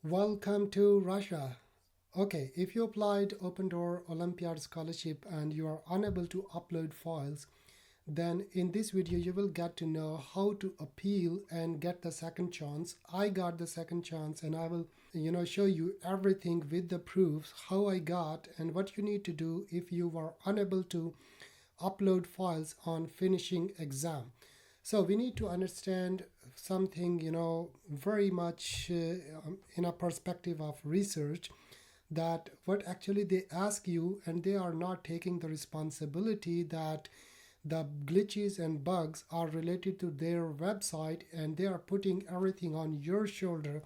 Welcome to Russia. Okay, if you applied Open Door Olympiad scholarship and you are unable to upload files, then in this video you will get to know how to appeal and get the second chance. I got the second chance and I will show you everything with the proofs how I got and what you need to do if you were unable to upload files on finishing exam. So we need to understand something, very much in a perspective of research, that what actually they ask you, and they are not taking the responsibility that the glitches and bugs are related to their website and they are putting everything on your shoulder.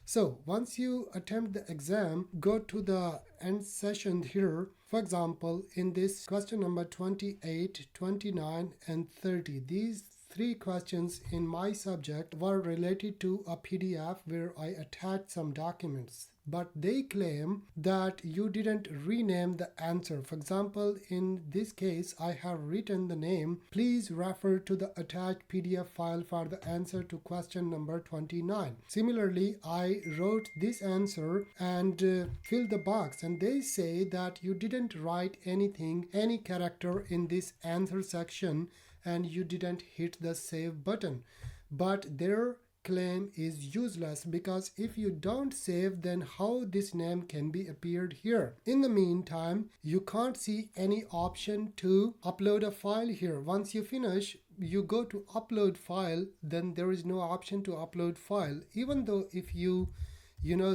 So once you attempt the exam, go to the end session here. For example, in this question number 28, 29, and 30, these three questions in my subject were related to a PDF where I attached some documents. But they claim that you didn't rename the answer. For example, in this case, I have written the name. Please refer to the attached PDF file for the answer to question number 29. Similarly, I wrote this answer and filled the box, and they say that you didn't write anything, any character in this answer section, and you didn't hit the save button. But their claim is useless, because if you don't save, then how this name can be appeared here? In the meantime, you can't see any option to upload a file here. Once you finish, you go to upload file, then there is no option to upload file. Even though if you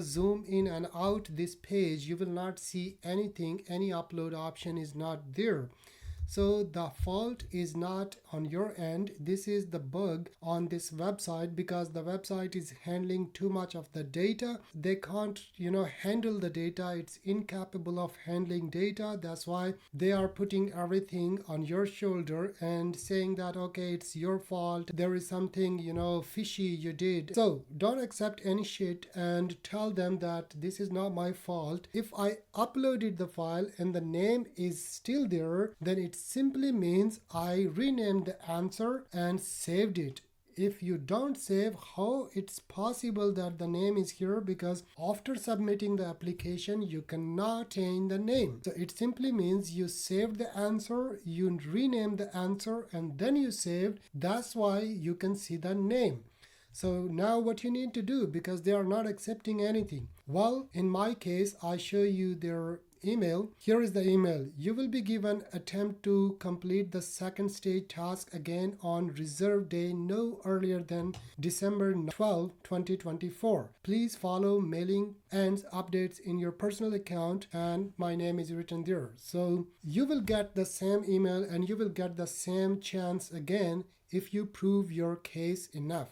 zoom in and out this page, you will not see anything. Any upload option is not there. So the fault is not on your end. This is the bug on this website, because the website is handling too much of the data. They can't, handle the data. It's incapable of handling data. That's why they are putting everything on your shoulder and saying that, okay, it's your fault. There is something, fishy you did. So don't accept any shit and tell them that this is not my fault. If I uploaded the file and the name is still there, then it simply means I renamed the answer and saved it. If you don't save, how it's possible that the name is here? Because after submitting the application, you cannot change the name. So it simply means you saved the answer, you renamed the answer, and then you saved. That's why you can see the name. So now what you need to do, because they are not accepting anything. Well, in my case, I show you their email. Here is the email. You will be given attempt to complete the second stage task again on reserve day no earlier than December 12, 2024. Please follow mailing and updates in your personal account, and my name is written there. So you will get the same email and you will get the same chance again if you prove your case enough.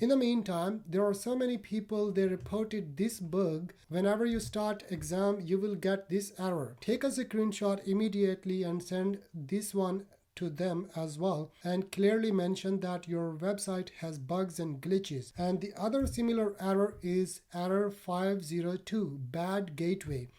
In the meantime, there are so many people, they reported this bug. Whenever you start exam, you will get this error. Take a screenshot immediately and send this one to them as well, and clearly mention that your website has bugs and glitches. And the other similar error is error 502, bad gateway.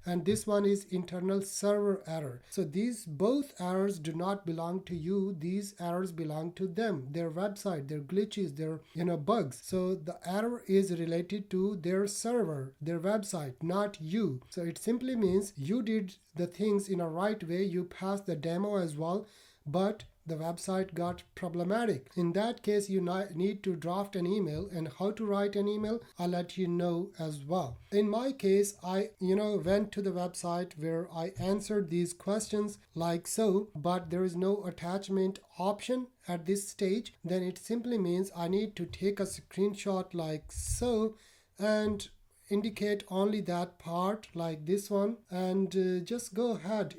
And this one is internal server error. So these both errors do not belong to you. These errors belong to them, their website, their glitches, their bugs. So the error is related to their server, their website, not you. So it simply means you did the things in a right way. You passed the demo as well, but the website got problematic. In that case, you need to draft an email, and how to write an email, I'll let you know as well. In my case, I went to the website where I answered these questions like so, but there is no attachment option at this stage. Then it simply means I need to take a screenshot like so and indicate only that part like this one, and just go ahead,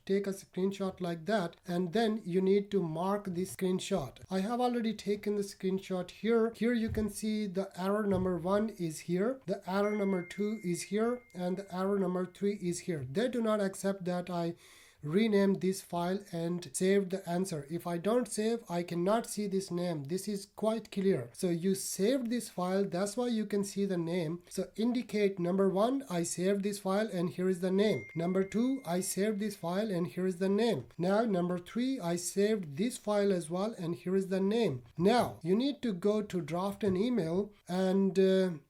take a screenshot like that, and then you need to mark this screenshot. I have already taken the screenshot here. Here you can see the error number 1 is here, the error number 2 is here, and the error number 3 is here. They do not accept that I rename this file and save the answer. If I don't save, I cannot see this name. This is quite clear. So you saved this file, that's why you can see the name. So indicate number 1, I saved this file and here is the name. Number 2, I saved this file and here is the name. Now number 3, I saved this file as well and here is the name. Now you need to go to draft an email, and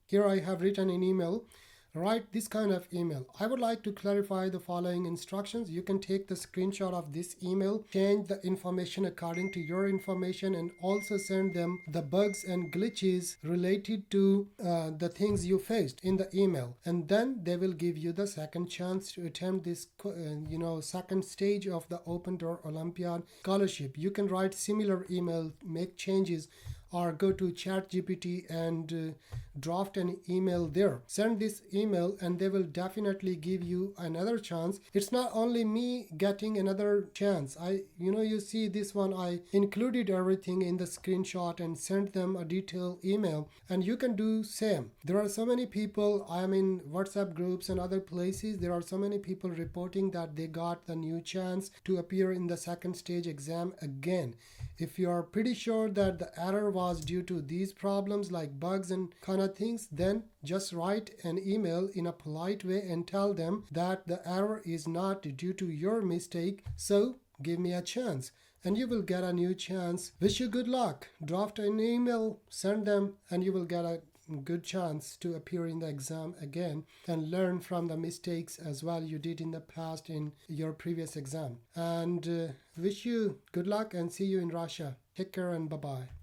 here I have written an email. Write this kind of email. I would like to clarify the following instructions. You can take the screenshot of this email, change the information according to your information, and also send them the bugs and glitches related to the things you faced in the email. And then they will give you the second chance to attempt this second stage of the Open Door Olympiad scholarship. You can write similar email, make changes, or go to ChatGPT and draft an email there. Send this email and they will definitely give you another chance. It's not only me getting another chance. You see this one, I included everything in the screenshot and sent them a detailed email, and you can do same. There are so many people, I'm in WhatsApp groups and other places, there are so many people reporting that they got the new chance to appear in the second stage exam again. If you are pretty sure that the error was due to these problems like bugs and kind of things, then just write an email in a polite way and tell them that the error is not due to your mistake, so give me a chance. And you will get a new chance. Wish you good luck. Draft an email, send them, and you will get a good chance to appear in the exam again and learn from the mistakes as well you did in the past in your previous exam. And wish you good luck and see you in Russia. Take care and bye-bye.